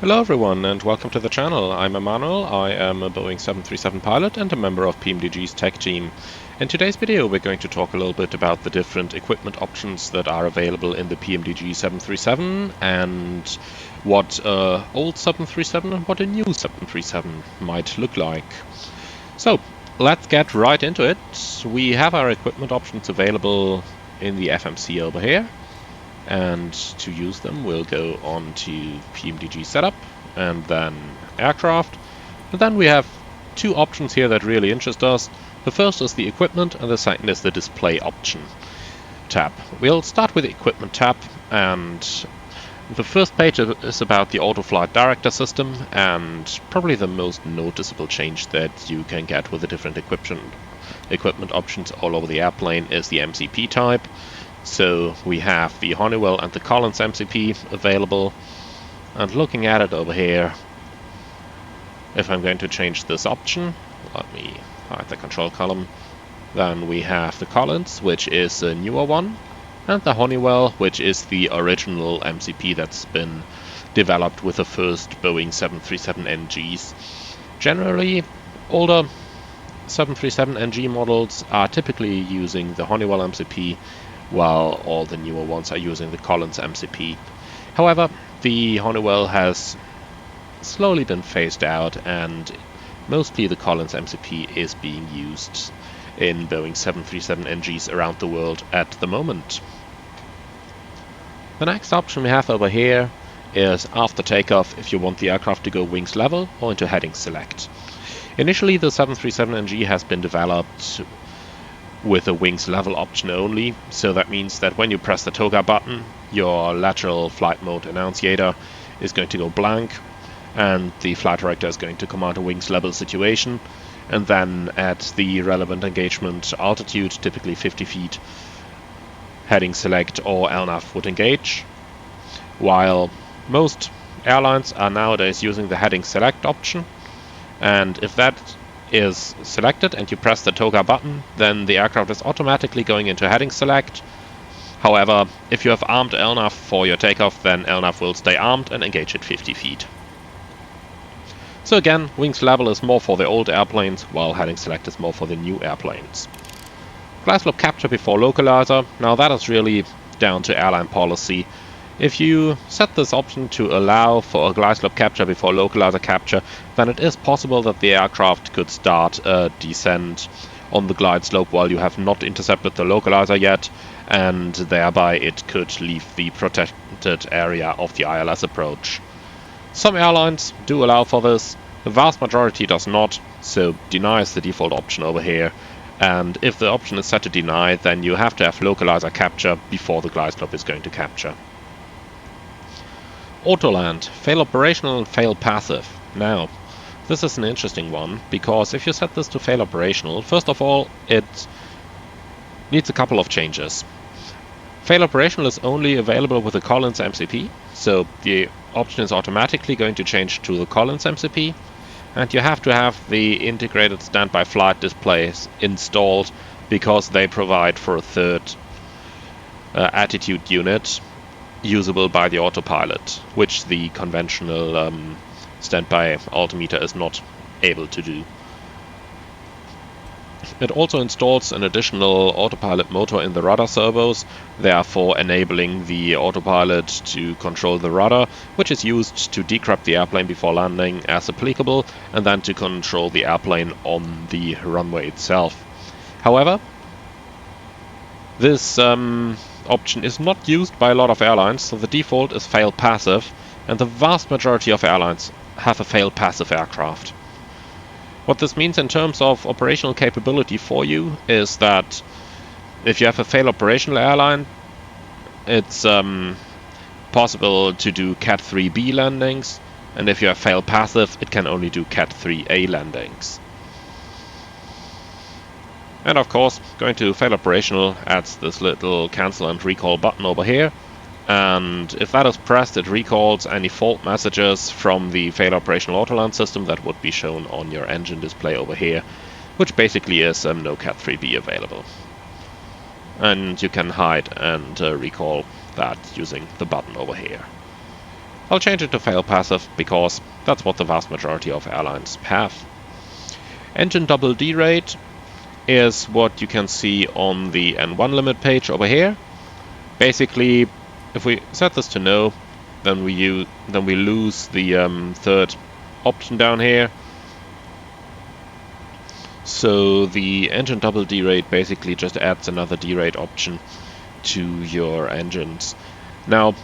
Hello everyone and welcome to the channel. I'm Emmanuel, I am a Boeing 737 pilot and a member of PMDG's tech team. In today's video we're going to talk a little bit about the different equipment options that are available in the PMDG 737 and what an old 737 and what a new 737 might look like. So let's get right into it. We have our equipment options available in the FMC over here. And to use them, we'll go on to PMDG setup and then aircraft. And then we have two options here that really interest us. The first is the equipment and the second is the display option tab. We'll start with the equipment tab, and the first page is about the Autoflight Director system, and probably the most noticeable change that you can get with the different equipment options all over the airplane is the MCP type. So we have the Honeywell and the Collins MCP available, and looking at it over here, if I'm going to change this option, let me hide the control column, then we have the Collins, which is a newer one, and the Honeywell, which is the original MCP that's been developed with the first Boeing 737 NGs. Generally, older 737 NG models are typically using the Honeywell MCP, while all the newer ones are using the Collins MCP. However, the Honeywell has slowly been phased out, and mostly the Collins MCP is being used in Boeing 737 NGs around the world at the moment. The next option we have over here is after takeoff if you want the aircraft to go wings level or into heading select. Initially the 737 NG has been developed with a wings level option only, so that means that when you press the toga button, your lateral flight mode annunciator is going to go blank and the flight director is going to command a wings level situation, and then at the relevant engagement altitude, typically 50 feet, heading select or LNAV would engage, while most airlines are nowadays using the heading select option, and if that is selected and you press the toga button, then the aircraft is automatically going into heading select. However, if you have armed LNAV for your takeoff, then LNAV will stay armed and engage at 50 feet. So again, wings level is more for the old airplanes, while heading select is more for the new airplanes. Glideslope Capture before Localizer. Now that is really down to airline policy. If you set this option to allow for a Glideslope Capture before Localizer capture, then it is possible that the aircraft could start a descent on the glide slope while you have not intercepted the Localizer yet, and thereby it could leave the protected area of the ILS approach. Some airlines do allow for this, the vast majority does not, so deny is the default option over here. And if the option is set to deny, then you have to have Localizer capture before the glide slope is going to capture. Autoland, fail operational and fail passive. Now, this is an interesting one, because if you set this to fail operational, first of all, it needs a couple of changes. Fail operational is only available with the Collins MCP, so the option is automatically going to change to the Collins MCP, and you have to have the integrated standby flight displays installed, because they provide for a third attitude unit usable by the autopilot, which the conventional standby altimeter is not able to do. It also installs an additional autopilot motor in the rudder servos, therefore enabling the autopilot to control the rudder, which is used to decrep the airplane before landing as applicable, and then to control the airplane on the runway itself. However, this option is not used by a lot of airlines, so the default is fail passive, and the vast majority of airlines have a fail passive aircraft. What this means in terms of operational capability for you is that if you have a fail operational airline, it's possible to do Cat 3B landings, and if you have fail passive, it can only do Cat 3A landings. And of course, going to fail operational adds this little cancel and recall button over here, and if that is pressed, it recalls any fault messages from the fail operational Autoland system that would be shown on your engine display over here, which basically is no Cat 3B available. And you can hide and recall that using the button over here. I'll change it to fail passive because that's what the vast majority of airlines have. Engine double derate is what you can see on the N1 limit page over here. Basically, if we set this to no, then we lose the third option down here. So the engine double derate basically just adds another derate option to your engines. Now,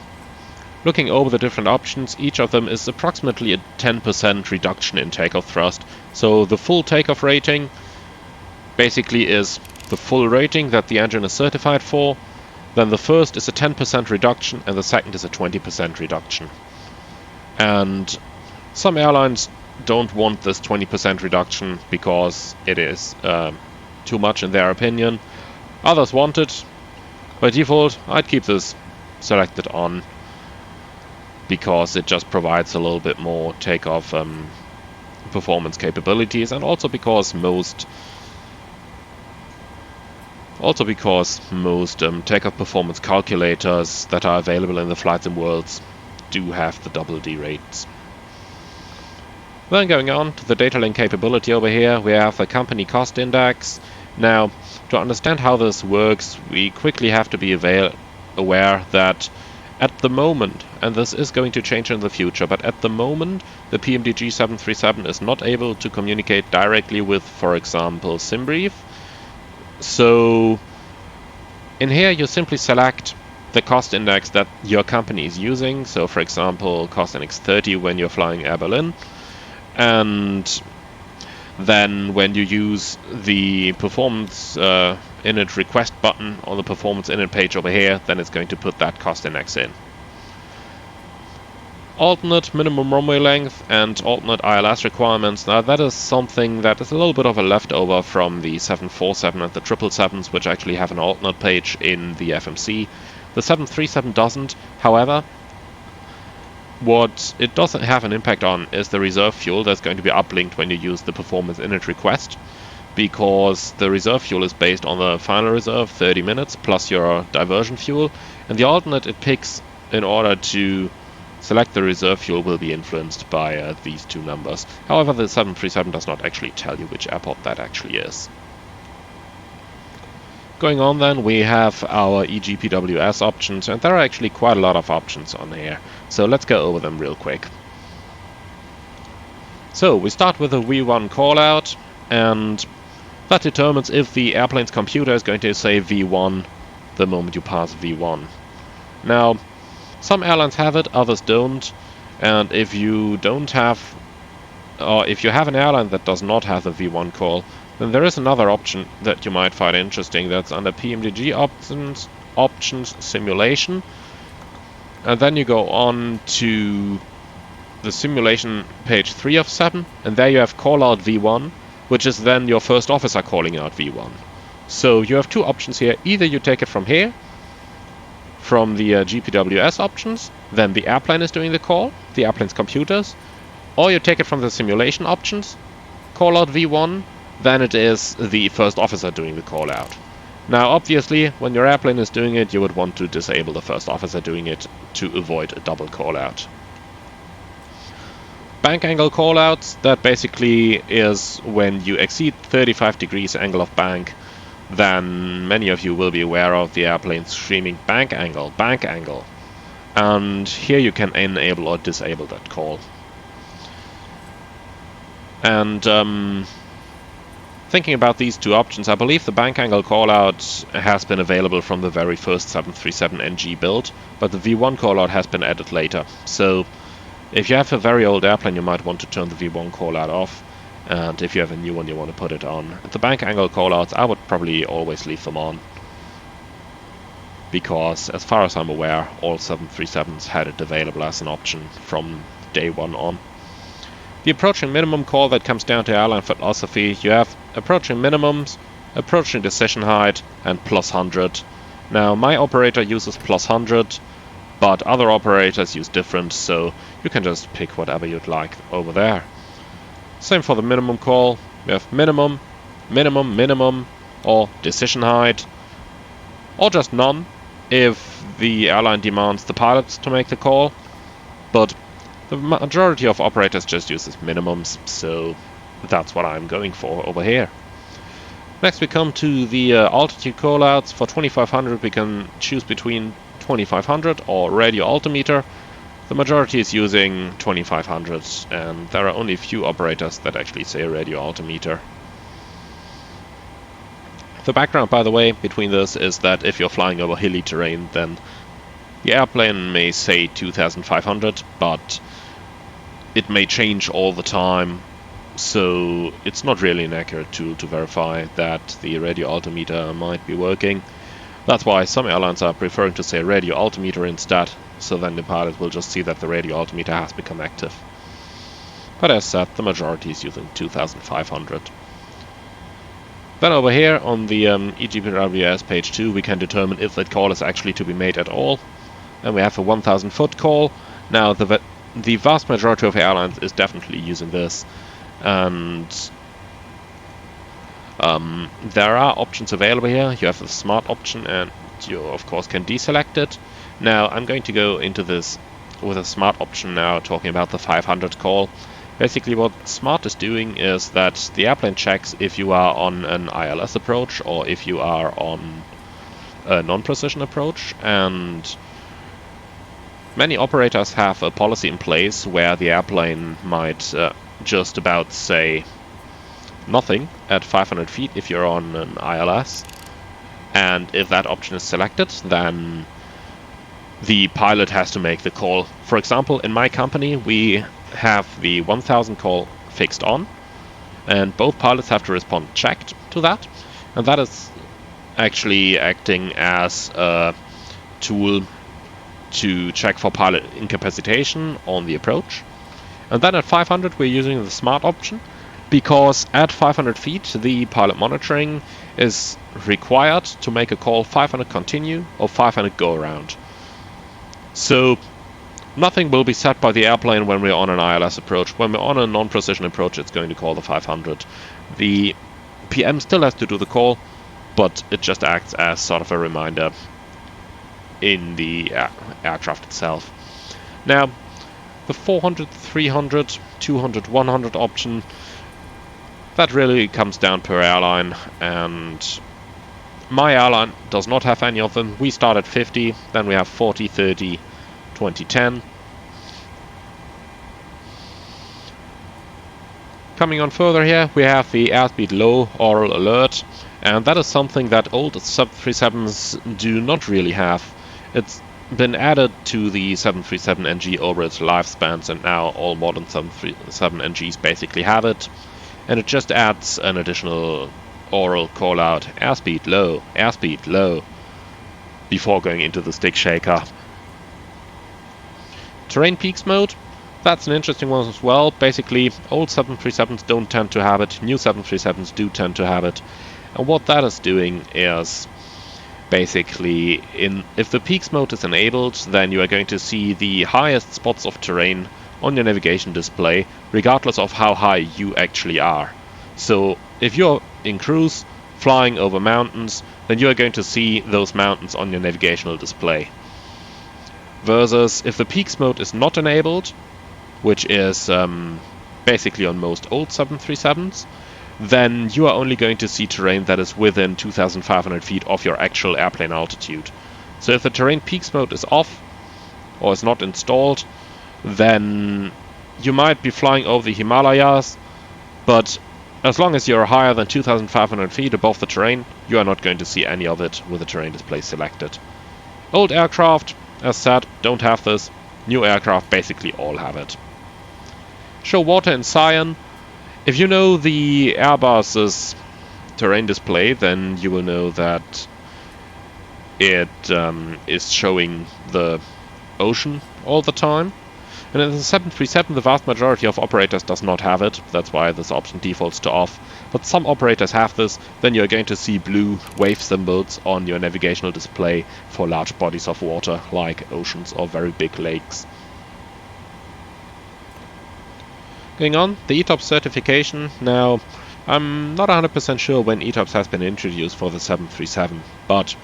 looking over the different options, each of them is approximately a 10% reduction in takeoff thrust. So the full takeoff rating basically is the full rating that the engine is certified for. Then the first is a 10% reduction and the second is a 20% reduction. And some airlines don't want this 20% reduction because it is too much in their opinion. Others want it. By default, I'd keep this selected on because it just provides a little bit more takeoff performance capabilities, and also because most takeoff performance calculators that are available in the flight sim worlds do have the double D rates. Then going on to the data link capability over here, we have the company cost index. Now, to understand how this works, we quickly have to be aware that at the moment, and this is going to change in the future, but at the moment the PMDG 737 is not able to communicate directly with, for example, SimBrief. So in here you simply select the cost index that your company is using. So for example, cost index 30 when you're flying Air Berlin. And then when you use the performance init request button on the performance init page over here, then it's going to put that cost index in. Alternate minimum runway length and alternate ILS requirements. Now that is something that is a little bit of a leftover from the 747 and the 777s, which actually have an alternate page in the FMC. The 737 doesn't, however. What it doesn't have an impact on is the reserve fuel that's going to be uplinked when you use the performance init request, because the reserve fuel is based on the final reserve, 30 minutes, plus your diversion fuel, and the alternate it picks in order to select the reserve fuel will be influenced by these two numbers. However, the 737 does not actually tell you which airport that actually is. Going on then, we have our Egpws options, and there are actually quite a lot of options on here. So let's go over them real quick. So we start with a V1 callout, and that determines if the airplane's computer is going to say V1 the moment you pass V1. Now, some airlines have it, others don't, and if you don't have, or if you have an airline that does not have the V1 call, then there is another option that you might find interesting. That's under PMDG options simulation. And then you go on to the simulation page 3 of 7, and there you have call out V1, which is then your first officer calling out V1. So you have two options here. Either you take it from here, from the Egpws options, then the airplane is doing the call, the airplane's computers, or you take it from the simulation options, call out V1, then it is the first officer doing the call out. Now obviously when your airplane is doing it, you would want to disable the first officer doing it to avoid a double call out. Bank angle callouts, that basically is when you exceed 35 degrees angle of bank, then many of you will be aware of the airplane screaming bank angle. And here you can enable or disable that call. And thinking about these two options, I believe the bank angle callout has been available from the very first 737NG build, but the V1 callout has been added later. So if you have a very old airplane, you might want to turn the V1 callout off, and if you have a new one, you want to put it on. The bank angle callouts, I would probably always leave them on, because as far as I'm aware, all 737s had it available as an option from day one on. The approaching minimum call, that comes down to airline philosophy. You have approaching minimums, approaching decision height, and plus 100. Now my operator uses plus 100, but other operators use different, so you can just pick whatever you'd like over there. Same for the minimum call. We have minimum, minimum, minimum, or decision height, or just none if the airline demands the pilots to make the call. But The majority of operators just uses minimums, so that's what I'm going for over here. Next we come to the altitude callouts. For 2500 we can choose between 2500 or radio altimeter. The majority is using 2500, and there are only a few operators that actually say radio altimeter. The background, by the way, between this is that if you're flying over hilly terrain, then the airplane may say 2500, but it may change all the time, so it's not really an accurate tool to verify that the radio altimeter might be working. That's why some airlines are preferring to say radio altimeter instead, so then the pilot will just see that the radio altimeter has become active. But as said, the majority is using 2500. Then over here on the EGPWS page 2 we can determine if that call is actually to be made at all. And we have a 1000 foot call. Now the vast majority of airlines is definitely using this, and there are options available here. You have the smart option, and you of course can deselect it. Now I'm going to go into this with a smart option now, talking about the 500 call. Basically what smart is doing is that the airplane checks if you are on an ILS approach or if you are on a non-precision approach, and many operators have a policy in place where the airplane might just about say nothing at 500 feet if you're on an ILS, and if that option is selected, then the pilot has to make the call. For example, in my company we have the 1000 call fixed on, and both pilots have to respond checked to that, and that is actually acting as a tool to check for pilot incapacitation on the approach. And then at 500 we're using the smart option, because at 500 feet the pilot monitoring is required to make a call 500 continue or 500 go around. So nothing will be set by the airplane when we're on an ILS approach. When we're on a non-precision approach, it's going to call the 500. The PM still has to do the call, but it just acts as sort of a reminder in the aircraft itself. Now, the 400, 300, 200, 100 option, that really comes down per airline, and my airline does not have any of them. We start at 50, then we have 40, 30, 20, 10. Coming on further here, we have the airspeed low aural alert, and that is something that old 737s do not really have. It's been added to the 737NG over its lifespans, and now all modern 737NGs basically have it, and it just adds an additional aural call out, airspeed low, before going into the stick shaker. Terrain peaks mode, that's an interesting one as well. Basically, old 737s don't tend to have it, new 737s do tend to have it. And what that is doing is basically, if the peaks mode is enabled, then you are going to see the highest spots of terrain on your navigation display, regardless of how high you actually are. So if you're in cruise, flying over mountains, then you are going to see those mountains on your navigational display. Versus if the peaks mode is not enabled, which is basically on most old 737s, then you are only going to see terrain that is within 2,500 feet of your actual airplane altitude. So if the terrain peaks mode is off or is not installed, then you might be flying over the Himalayas, but as long as you're higher than 2,500 feet above the terrain, you are not going to see any of it with the terrain display selected. Old aircraft, as said, don't have this. New aircraft basically all have it. Show water in cyan. If you know the Airbus's terrain display, then you will know that it is showing the ocean all the time. And in the 737, the vast majority of operators does not have it. That's why this option defaults to off. But some operators have this. Then you're going to see blue wave symbols on your navigational display for large bodies of water, like oceans or very big lakes. Going on, the Etob certification. Now, I'm not 100% sure when Etobs has been introduced for the 737, but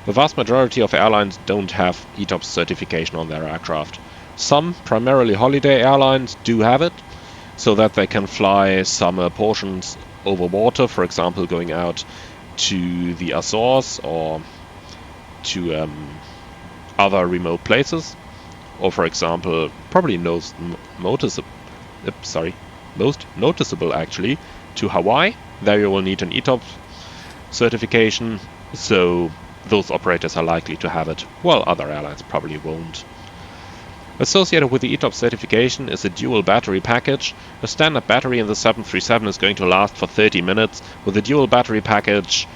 the vast majority of airlines don't have Etob certification on their aircraft. Some, primarily holiday airlines, do have it, so that they can fly summer portions over water, for example going out to the Azores or to other remote places, or for example, probably most noticeable actually, to Hawaii. There you will need an Etob certification, so those operators are likely to have it, while other airlines probably won't. Associated with the Etob certification is a dual battery package. A standard battery in the 737 is going to last for 30 minutes. With the dual battery package,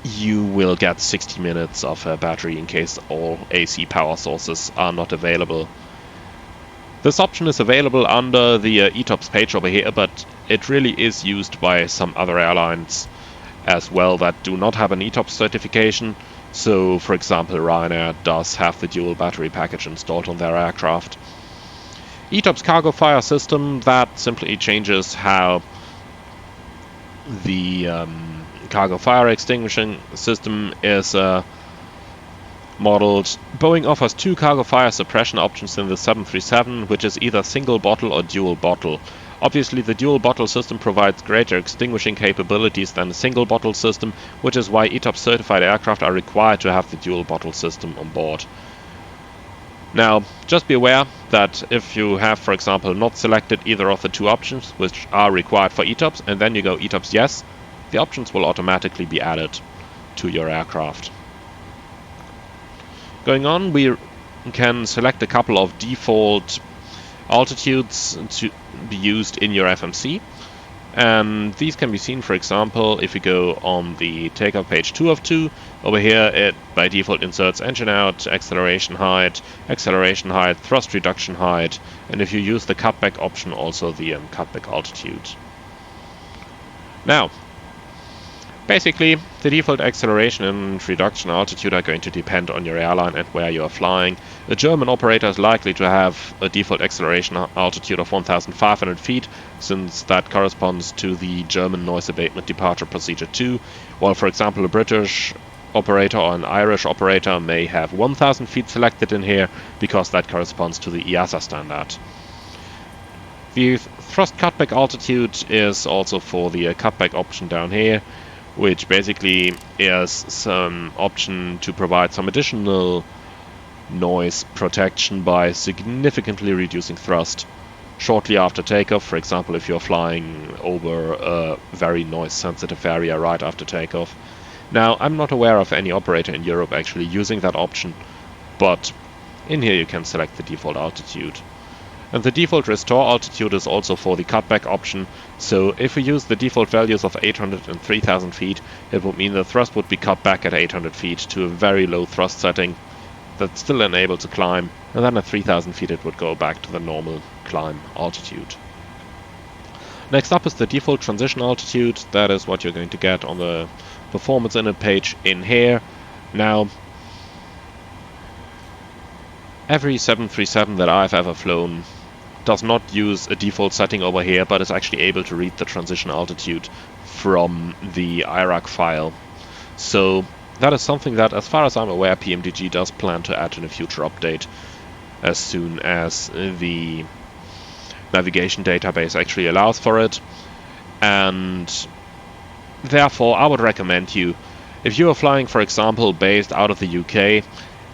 you will get 60 minutes of a battery in case all AC power sources are not available. This option is available under the Etob's page over here, but it really is used by some other airlines as well that do not have an Etob certification. So, for example, Ryanair does have the dual battery package installed on their aircraft. Etob's cargo fire system, that simply changes how the cargo fire extinguishing system is modeled. Boeing offers 2 cargo fire suppression options in the 737, which is either single bottle or dual bottle. Obviously, the dual bottle system provides greater extinguishing capabilities than the single bottle system, which is why Etob certified aircraft are required to have the dual bottle system on board. Now, just be aware that if you have, for example, not selected either of the 2 options, which are required for Etobs, and then you go Etobs yes, the options will automatically be added to your aircraft. Going on, we can select a couple of default altitudes to be used in your FMC, and these can be seen, for example, if you go on the takeoff page 2 of 2. Over here it by default inserts engine out, acceleration height, thrust reduction height, and if you use the cutback option, also the cutback altitude. Now, basically, the default acceleration and reduction altitude are going to depend on your airline and where you are flying. A German operator is likely to have a default acceleration altitude of 1,500 feet, since that corresponds to the German noise abatement departure procedure 2, while, for example, a British operator or an Irish operator may have 1,000 feet selected in here, because that corresponds to the EASA standard. The thrust cutback altitude is also for the cutback option down here, which basically is some option to provide some additional noise protection by significantly reducing thrust shortly after takeoff. For example, if you're flying over a very noise sensitive area right after takeoff. Now, I'm not aware of any operator in Europe actually using that option, but in here you can select the default altitude. And the default restore altitude is also for the cutback option, so if we use the default values of 800 and 3000 feet, it would mean the thrust would be cut back at 800 feet to a very low thrust setting that's still unable to climb, and then at 3000 feet it would go back to the normal climb altitude. Next up is the default transition altitude. That is what you're going to get on the performance input page in here. Now, every 737 that I've ever flown does not use a default setting over here, but is actually able to read the transition altitude from the IRAC file. So that is something that, as far as I'm aware, PMDG does plan to add in a future update as soon as the navigation database actually allows for it. And therefore, I would recommend you, if you are flying, for example, based out of the UK,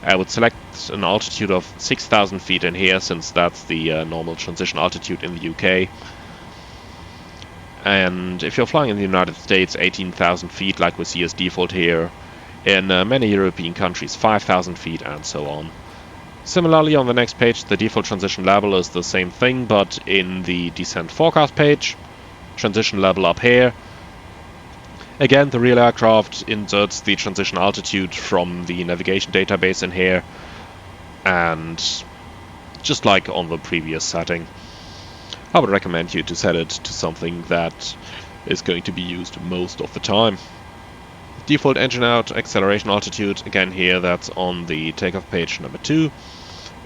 I would select an altitude of 6,000 feet in here, since that's the normal transition altitude in the UK. And if you're flying in the United States, 18,000 feet, like we see as default here. In many European countries, 5,000 feet, and so on. Similarly, on the next page, the default transition level is the same thing, but in the descent forecast page, transition level up here. Again, the real aircraft inserts the transition altitude from the navigation database in here, and just like on the previous setting, I would recommend you to set it to something that is going to be used most of the time. Default engine out acceleration altitude, again here that's on the takeoff page number 2,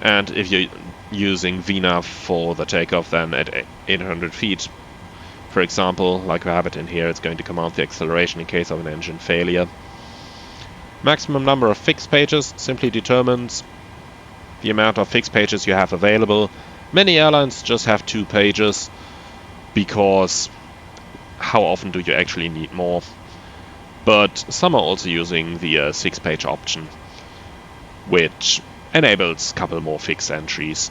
and if you're using VNAV for the takeoff, then at 800 feet, for example, like we have it in here, it's going to command the acceleration in case of an engine failure. Maximum number of fixed pages simply determines the amount of fixed pages you have available. Many airlines just have 2 pages, because how often do you actually need more? But some are also using the 6-page option, which enables a couple more fixed entries.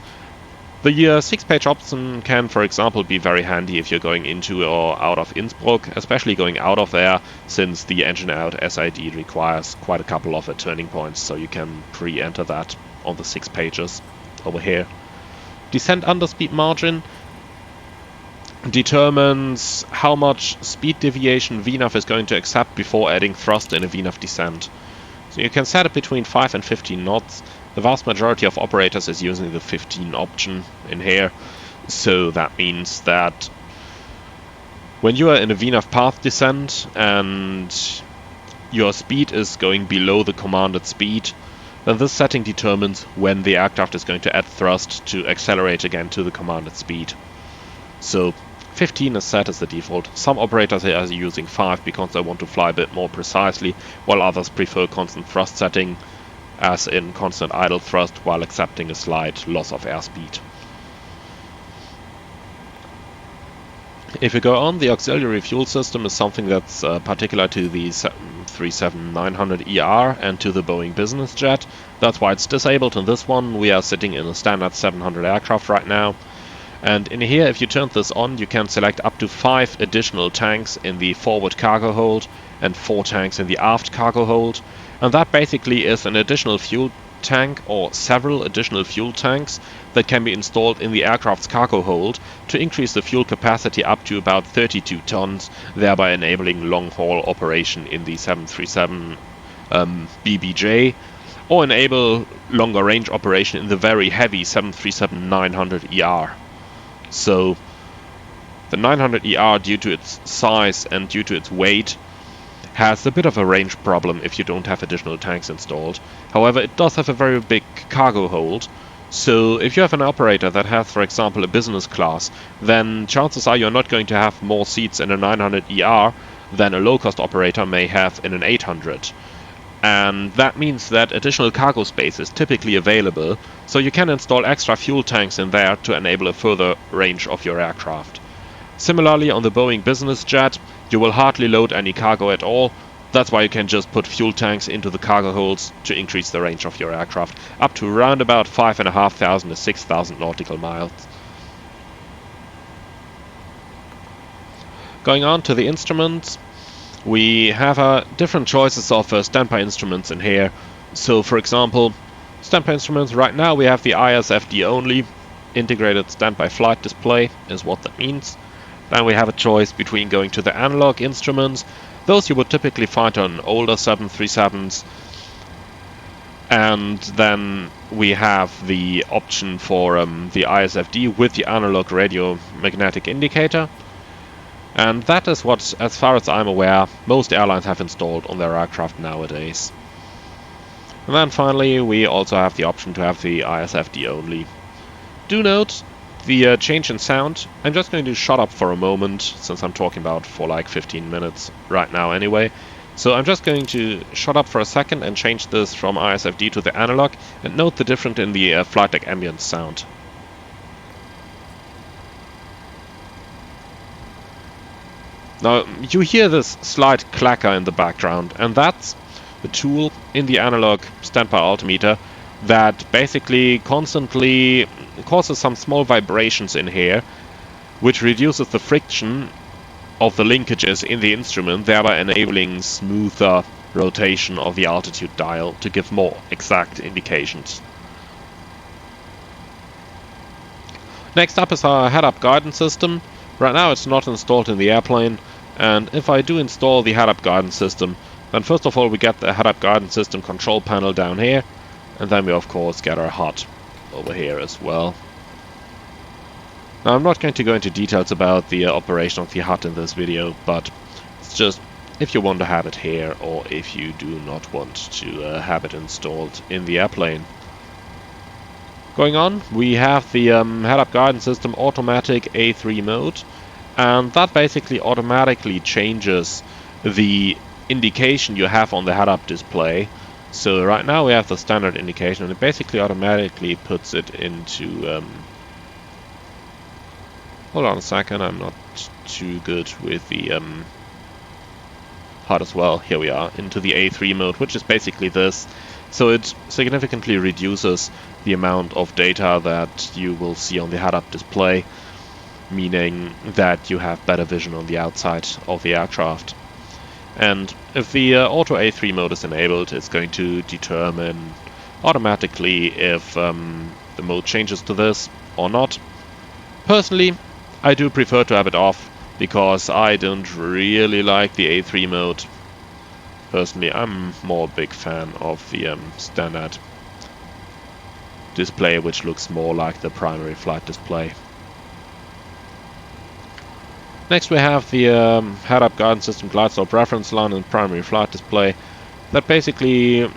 The 6-page option can, for example, be very handy if you're going into or out of Innsbruck, especially going out of there, since the engine out SID requires quite a couple of turning points, so you can pre-enter that on the 6 pages over here. Descent underspeed margin determines how much speed deviation VNAV is going to accept before adding thrust in a VNAV descent. So you can set it between 5 and 15 knots. The vast majority of operators is using the 15 option in here, so that means that when you are in a VNAV path descent and your speed is going below the commanded speed, then this setting determines when the aircraft is going to add thrust to accelerate again to the commanded speed. So 15 is set as the default. Some operators are using 5 because they want to fly a bit more precisely, while others prefer constant thrust setting, as in constant idle thrust while accepting a slight loss of airspeed. If you go on, the auxiliary fuel system is something that's particular to the 737-900ER and to the Boeing business jet. That's why it's disabled in this one. We are sitting in a standard 700 aircraft right now. And in here, if you turn this on, you can select up to 5 additional tanks in the forward cargo hold and 4 tanks in the aft cargo hold. And that basically is an additional fuel tank or several additional fuel tanks that can be installed in the aircraft's cargo hold to increase the fuel capacity up to about 32 tons, thereby enabling long-haul operation in the 737 BBJ, or enable longer range operation in the very heavy 737-900ER. So the 900ER, due to its size and due to its weight, has a bit of a range problem if you don't have additional tanks installed. However, it does have a very big cargo hold, so if you have an operator that has, for example, a business class, then chances are you're not going to have more seats in a 900ER than a low-cost operator may have in an 800. And that means that additional cargo space is typically available, so you can install extra fuel tanks in there to enable a further range of your aircraft. Similarly, on the Boeing business jet, you will hardly load any cargo at all. That's why you can just put fuel tanks into the cargo holds to increase the range of your aircraft, up to around about 5,500 to 6,000 nautical miles. Going on to the instruments, we have different choices of standby instruments in here. So, for example, standby instruments, right now we have the ISFD only, integrated standby flight display is what that means. Then we have a choice between going to the analog instruments. Those you would typically find on older 737s. And then we have the option for the ISFD with the analog radio magnetic indicator. And that is what, as far as I'm aware, most airlines have installed on their aircraft nowadays. And then finally, we also have the option to have the ISFD only. Do note the change in sound. I'm just going to shut up for a moment, since I'm talking about for like 15 minutes right now anyway. So I'm just going to shut up for a second and change this from ISFD to the analog, and note the difference in the flight deck ambience sound. Now, you hear this slight clacker in the background, and that's the tool in the analog standby altimeter that basically constantly causes some small vibrations in here, which reduces the friction of the linkages in the instrument, thereby enabling smoother rotation of the altitude dial to give more exact indications. Next up is our head-up guidance system. Right now it's not installed in the airplane, and if I do install the head-up guidance system, then first of all we get the head-up guidance system control panel down here, and then we of course get our HUD over here as well. Now I'm not going to go into details about the operation of the HUD in this video, but it's just if you want to have it here or if you do not want to have it installed in the airplane. Going on, we have the head-up guidance system automatic A3 mode, and that basically automatically changes the indication you have on the head-up display So right now we have the standard indication, and it basically automatically puts it into... hold on a second, I'm not too good with the HUD as well. Here we are, into the A3 mode, which is basically this. So it significantly reduces the amount of data that you will see on the head-up display, meaning that you have better vision on the outside of the aircraft. And if the Auto A3 mode is enabled, it's going to determine automatically if the mode changes to this or not. Personally, I do prefer to have it off, because I don't really like the A3 mode. Personally, I'm more a big fan of the standard display, which looks more like the primary flight display. Next we have the head-up guidance system Glideslope reference line and primary flight display. That basically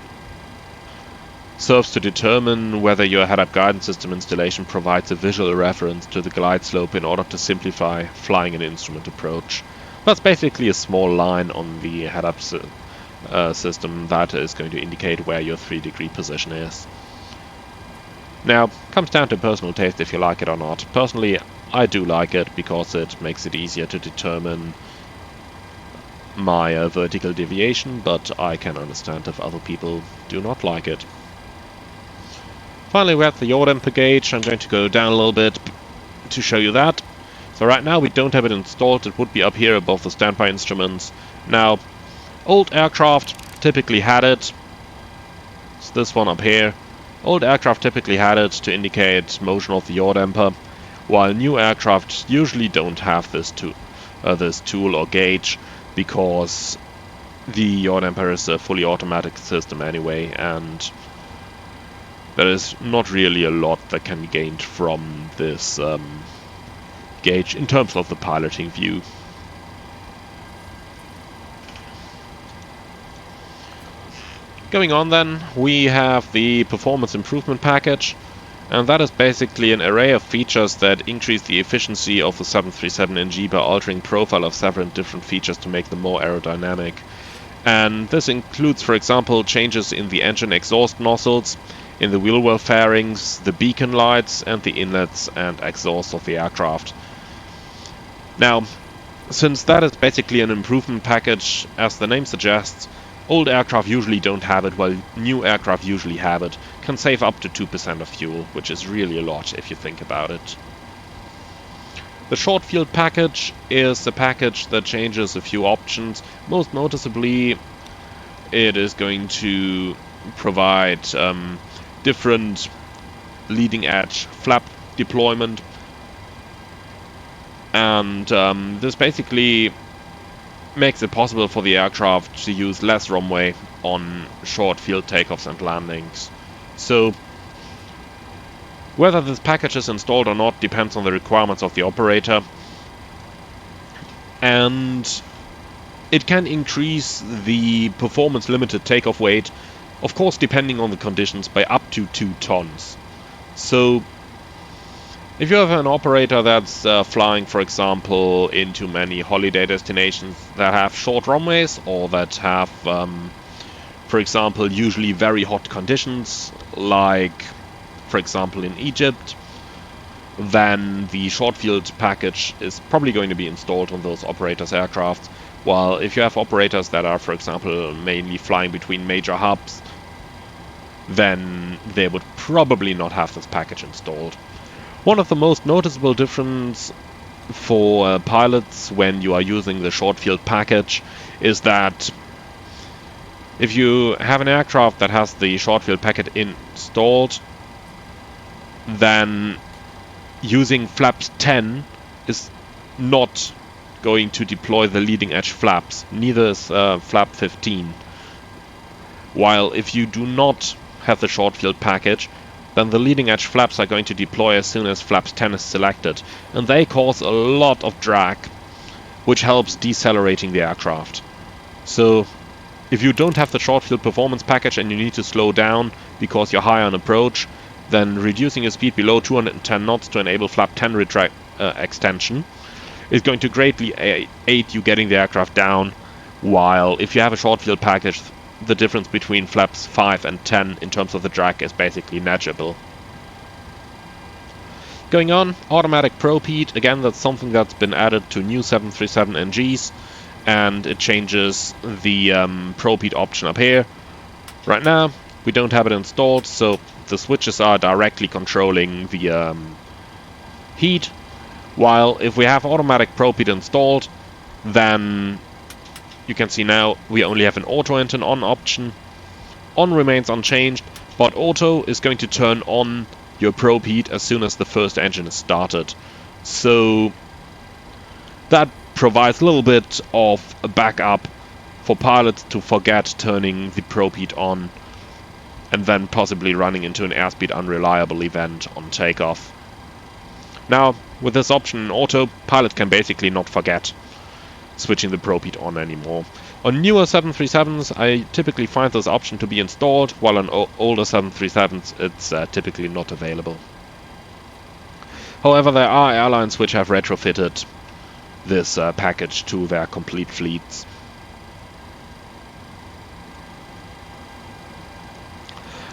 serves to determine whether your head-up guidance system installation provides a visual reference to the glide slope in order to simplify flying an instrument approach. That's basically a small line on the head-up system that is going to indicate where your 3-degree position is. Now, comes down to personal taste if you like it or not. Personally, I do like it because it makes it easier to determine my vertical deviation, but I can understand if other people do not like it. Finally, we have the yaw damper gauge. I'm going to go down a little bit to show you that. So right now we don't have it installed. It would be up here above the standby instruments. Now, old aircraft typically had it. It's this one up here. Old aircraft typically had it to indicate motion of the yaw damper, while new aircraft usually don't have this tool or gauge, because the yaw damper is a fully automatic system anyway, and there is not really a lot that can be gained from this gauge in terms of the piloting view. Going on then, we have the performance improvement package, and that is basically an array of features that increase the efficiency of the 737NG by altering profile of several different features to make them more aerodynamic. And this includes, for example, changes in the engine exhaust nozzles, in the wheel well fairings, the beacon lights, and the inlets and exhausts of the aircraft. Now, since that is basically an improvement package, as the name suggests, old aircraft usually don't have it, while new aircraft usually have it. Can save up to 2% of fuel, which is really a lot if you think about it. The short field package is a package that changes a few options. Most noticeably, it is going to provide different leading edge flap deployment, and this basically makes it possible for the aircraft to use less runway on short field takeoffs and landings. So whether this package is installed or not depends on the requirements of the operator, and it can increase the performance limited takeoff weight, of course depending on the conditions, by up to 2 tons. So if you have an operator that's flying, for example, into many holiday destinations that have short runways, or that have, for example, usually very hot conditions, like, for example, in Egypt, then the short field package is probably going to be installed on those operators' aircraft. While if you have operators that are, for example, mainly flying between major hubs, then they would probably not have this package installed. One of the most noticeable differences for pilots when you are using the short field package is that if you have an aircraft that has the short field package installed, then using flaps 10 is not going to deploy the leading edge flaps, neither is flap 15. While if you do not have the short field package, then the leading edge flaps are going to deploy as soon as flaps 10 is selected, and they cause a lot of drag, which helps decelerating the aircraft. So if you don't have the short field performance package and you need to slow down because you're high on approach, then reducing your speed below 210 knots to enable flap 10 extension is going to greatly aid you getting the aircraft down, while if you have a short field package, the difference between flaps 5 and 10 in terms of the drag is basically negligible. Going on, automatic probe heat, again that's something that's been added to new 737 NGs, and it changes the probe heat option up here. Right now we don't have it installed, so the switches are directly controlling the heat, while if we have automatic probe heat installed, then you can see now we only have an auto engine on option. On remains unchanged, but auto is going to turn on your probe heat as soon as the first engine is started. So that provides a little bit of a backup for pilots to forget turning the probe heat on and then possibly running into an airspeed unreliable event on takeoff. Now, with this option in auto, pilot can basically not forget switching the probe heat on anymore. On newer 737s, I typically find this option to be installed, while on older 737s it's typically not available. However, there are airlines which have retrofitted this package to their complete fleets.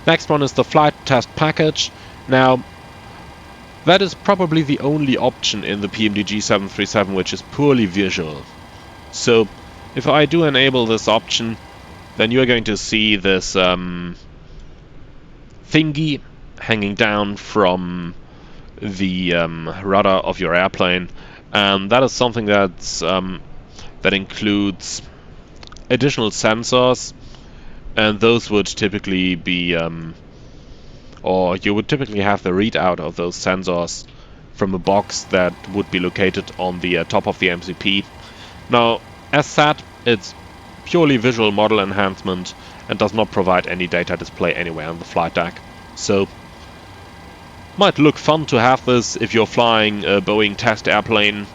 Next one is the flight test package. Now, that is probably the only option in the PMDG 737 which is purely visual. So, if I do enable this option, then you are going to see this thingy hanging down from the rudder of your airplane, and that is something that's that includes additional sensors, and those would typically be or you would typically have the readout of those sensors from a box that would be located on the top of the MCP. Now, as said, it's purely visual model enhancement and does not provide any data display anywhere on the flight deck. So, might look fun to have this if you're flying a Boeing test airplane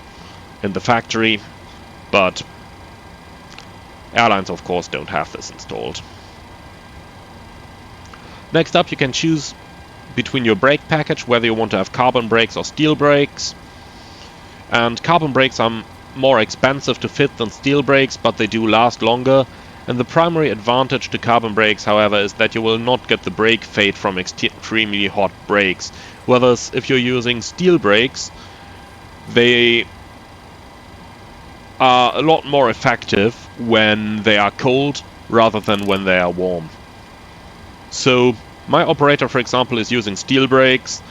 in the factory, but airlines of course don't have this installed. Next up, you can choose between your brake package whether you want to have carbon brakes or steel brakes. And carbon brakes are more expensive to fit than steel brakes, but they do last longer. And the primary advantage to carbon brakes, however, is that you will not get the brake fade from extremely hot brakes. Whereas if you're using steel brakes, they are a lot more effective when they are cold rather than when they are warm. So my operator, for example, is using steel brakes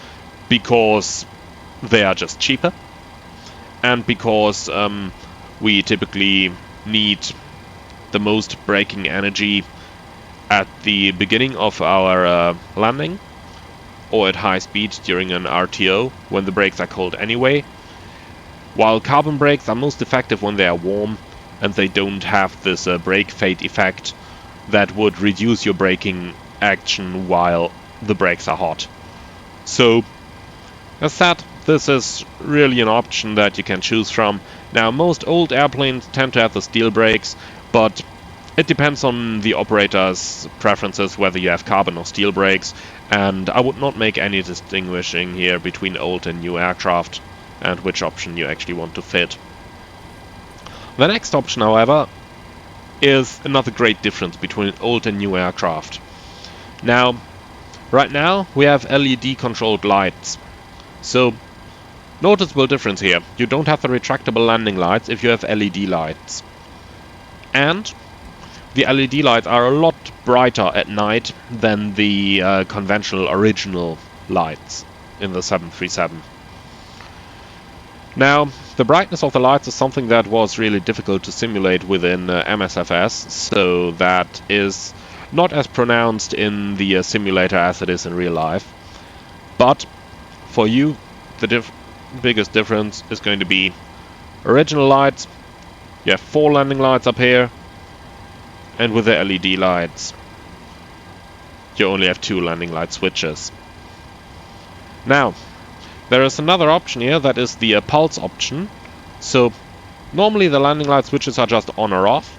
because they are just cheaper, and because we typically need the most braking energy at the beginning of our landing or at high speed during an RTO when the brakes are cold anyway, while carbon brakes are most effective when they are warm and they don't have this brake fade effect that would reduce your braking action while the brakes are hot. So, as said, this is really an option that you can choose from. Now, most old airplanes tend to have the steel brakes, but it depends on the operator's preferences whether you have carbon or steel brakes, and I would not make any distinguishing here between old and new aircraft and which option you actually want to fit. The next option, however, is another great difference between old and new aircraft. Now, right now we have LED controlled lights. So, noticeable difference here. You don't have the retractable landing lights if you have LED lights. And the LED lights are a lot brighter at night than the conventional original lights in the 737. Now, the brightness of the lights is something that was really difficult to simulate within MSFS, so that is not as pronounced in the simulator as it is in real life. But for you, the biggest difference is going to be original lights. You have 4 landing lights up here, and with the LED lights you only have 2 landing light switches. Now, there is another option here, that is the pulse option. So normally the landing light switches are just on or off,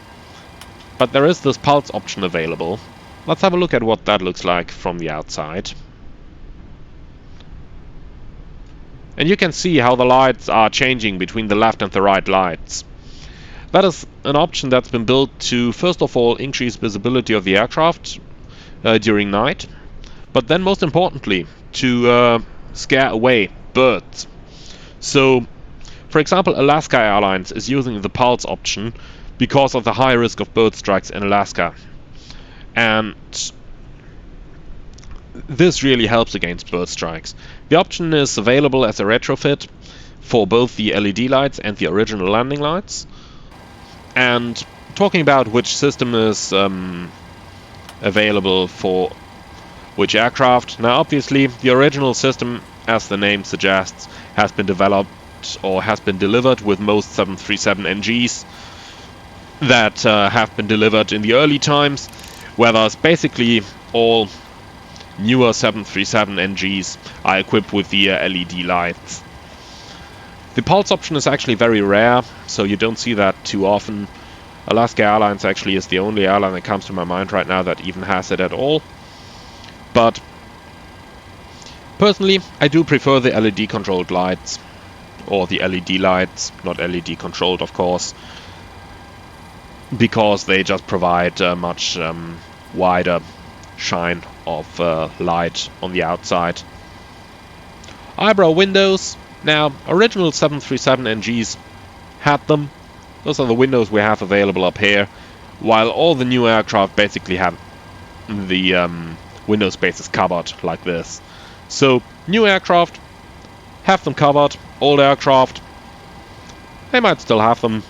but there is this pulse option available. Let's have a look at what that looks like from the outside. And you can see how the lights are changing between the left and the right lights. That is an option that's been built to, first of all, increase visibility of the aircraft during night, but then most importantly, to scare away birds. So, for example, Alaska Airlines is using the Pulse option because of the high risk of bird strikes in Alaska. And this really helps against bird strikes. The option is available as a retrofit for both the LED lights and the original landing lights. And talking about which system is available for which aircraft, now obviously the original system, as the name suggests, has been developed or has been delivered with most 737 NGs that have been delivered in the early times, whereas basically all newer 737 NGs are equipped with the LED lights. The Pulse option is actually very rare, so you don't see that too often. Alaska Airlines actually is the only airline that comes to my mind right now that even has it at all. But personally, I do prefer the LED controlled lights, or the LED lights, not LED controlled of course, because they just provide a much wider shine of light on the outside. Eyebrow windows. Now, original 737 NGs had them. Those are the windows we have available up here, while all the new aircraft basically have the window spaces covered like this. So, new aircraft have them covered, old aircraft, they might still have them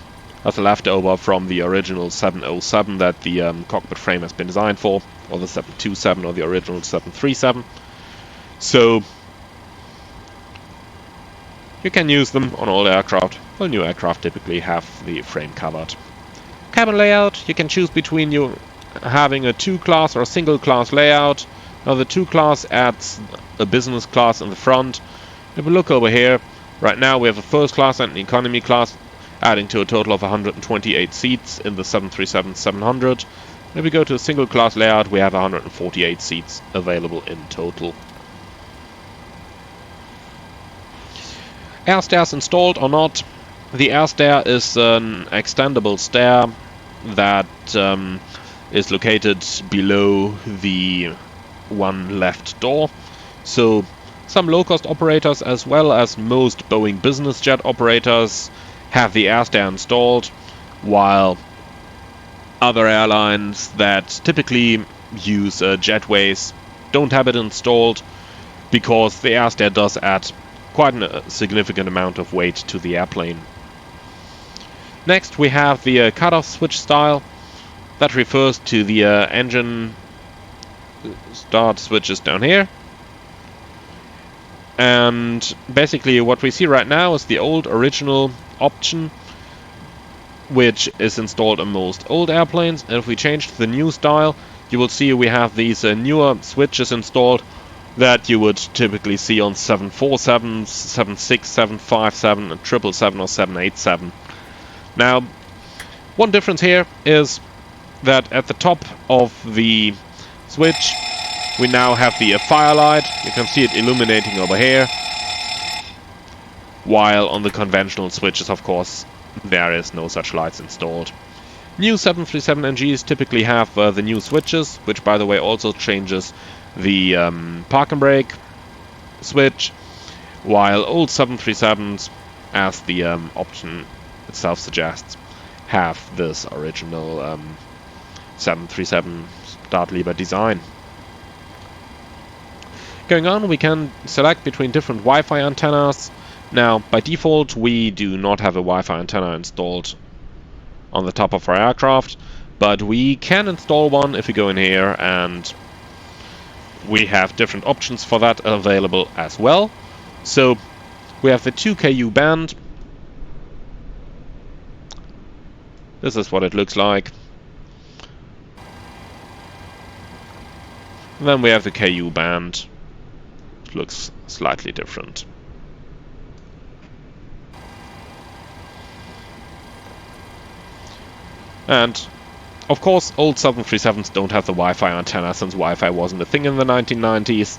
as a leftover from the original 707 that the cockpit frame has been designed for, or the 727 or the original 737. So, you can use them on old aircraft, while new aircraft typically have the frame covered. Cabin layout, you can choose between you having a 2-class or a single-class layout. Now the 2-class adds a business class in the front. If we look over here, right now we have a first class and an economy class, adding to a total of 128 seats in the 737-700. If we go to a single-class layout, we have 148 seats available in total. Air stairs installed or not. The air stair is an extendable stair that is located below the one left door. So some low-cost operators as well as most Boeing business jet operators have the air stair installed, while other airlines that typically use jetways don't have it installed because the air stair does add quite a significant amount of weight to the airplane. Next we have the cutoff switch style. That refers to the engine start switches down here. And basically what we see right now is the old original option, which is installed on most old airplanes. And if we change to the new style, you will see we have these newer switches installed that you would typically see on 747s, 76, 757, and 777 or 787. Now, one difference here is that at the top of the switch we now have the firelight. You can see it illuminating over here, while on the conventional switches, of course, there is no such lights installed. New 737 NGs typically have the new switches, which by the way also changes the park and brake switch, while old 737s, as the option itself suggests, have this original 737 start lever design. Going on, we can select between different Wi-Fi antennas. Now, by default, we do not have a Wi-Fi antenna installed on the top of our aircraft, but we can install one if we go in here, and we have different options for that available as well. So we have the 2 Ku band. This is what it looks like. And then we have the Ku band. It looks slightly different. And of course, old 737s don't have the Wi-Fi antenna, since Wi-Fi wasn't a thing in the 1990s.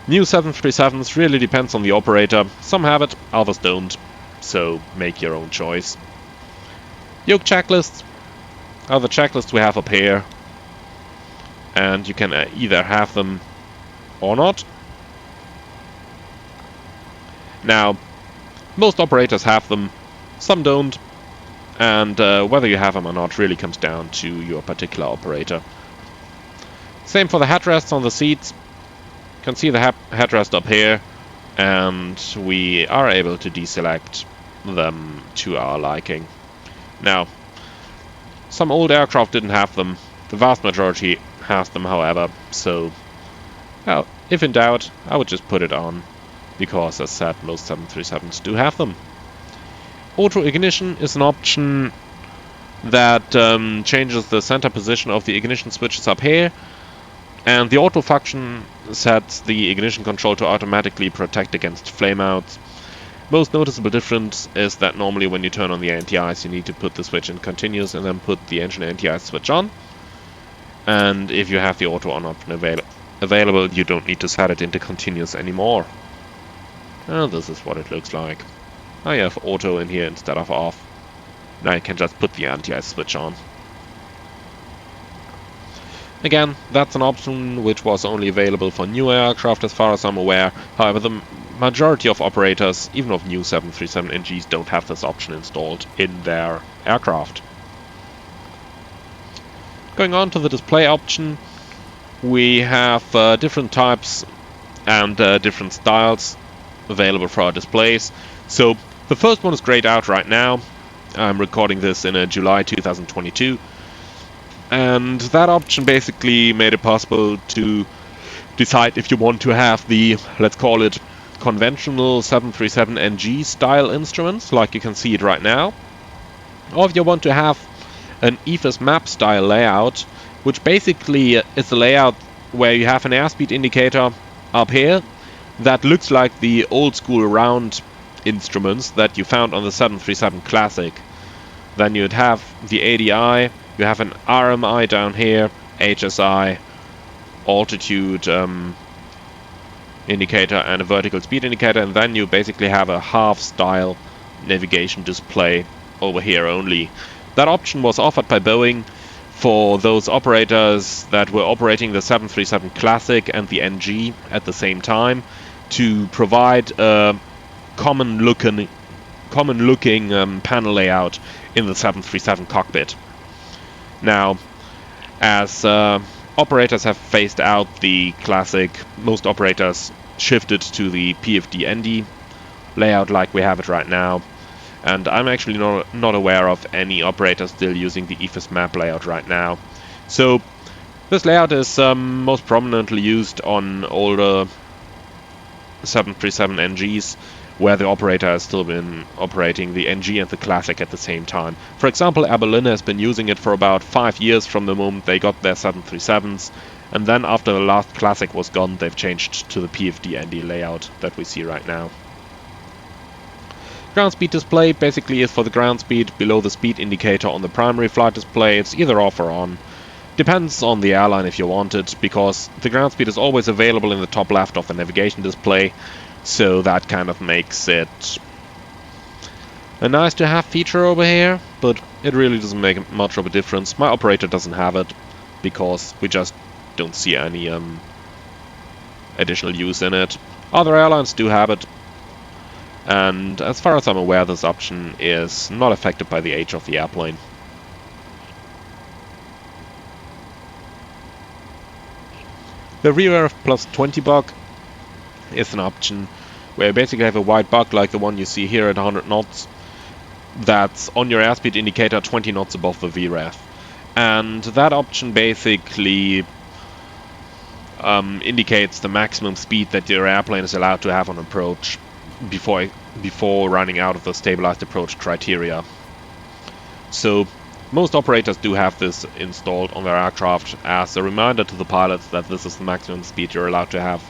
New 737s really depends on the operator. Some have it, others don't. So make your own choice. Yoke checklists are the checklists we have up here, and you can either have them or not. Now, most operators have them, some don't, and whether you have them or not really comes down to your particular operator. Same for the headrests on the seats. You can see the headrest up here, and we are able to deselect them to our liking. Now, some old aircraft didn't have them. The vast majority has them, however, so well, if in doubt, I would just put it on, because as said, most 737s do have them. Auto ignition is an option that changes the center position of the ignition switches up here, and the auto function sets the ignition control to automatically protect against flameouts. Most noticeable difference is that normally when you turn on the anti-ice you need to put the switch in continuous and then put the engine anti-ice switch on. And if you have the auto on option available, you don't need to set it into continuous anymore. And this is what it looks like. Now you have auto in here instead of off. Now you can just put the anti-ice switch on. Again, that's an option which was only available for new aircraft as far as I'm aware. However, the majority of operators, even of new 737NGs, don't have this option installed in their aircraft. Going on to the display option, we have different types and different styles available for our displays. So the first one is grayed out right now. I'm recording this in July 2022. And that option basically made it possible to decide if you want to have the, let's call it, conventional 737NG style instruments, like you can see it right now, or if you want to have an EFIS map style layout, which basically is a layout where you have an airspeed indicator up here that looks like the old school round instruments that you found on the 737 Classic. Then you'd have the ADI, you have an RMI down here, HSI, altitude indicator and a vertical speed indicator, and then you basically have a half-style navigation display over here only. That option was offered by Boeing for those operators that were operating the 737 Classic and the NG at the same time, to provide a common-looking panel layout in the 737 cockpit. Now, as operators have phased out the Classic, most operators shifted to the PFD-ND layout like we have it right now, and I'm actually not aware of any operators still using the EFIS map layout right now. So this layout is most prominently used on older 737 NGs, where the operator has still been operating the NG and the Classic at the same time. For example, Air Berlin has been using it for about 5 years from the moment they got their 737s, and then after the last Classic was gone, they've changed to the PFD-ND layout that we see right now. Ground speed display basically is for the ground speed below the speed indicator on the primary flight display. It's either off or on. Depends on the airline if you want it, because the ground speed is always available in the top left of the navigation display, so that kind of makes it a nice to have feature over here, but it really doesn't make much of a difference. My operator doesn't have it, because we just don't see any additional use in it. Other airlines do have it, and as far as I'm aware, this option is not affected by the age of the airplane. The VREF plus 20 bug is an option where you basically have a white bug like the one you see here at 100 knots that's on your airspeed indicator 20 knots above the VREF. And that option basically indicates the maximum speed that your airplane is allowed to have on approach before running out of the stabilized approach criteria. So most operators do have this installed on their aircraft as a reminder to the pilots that this is the maximum speed you're allowed to have.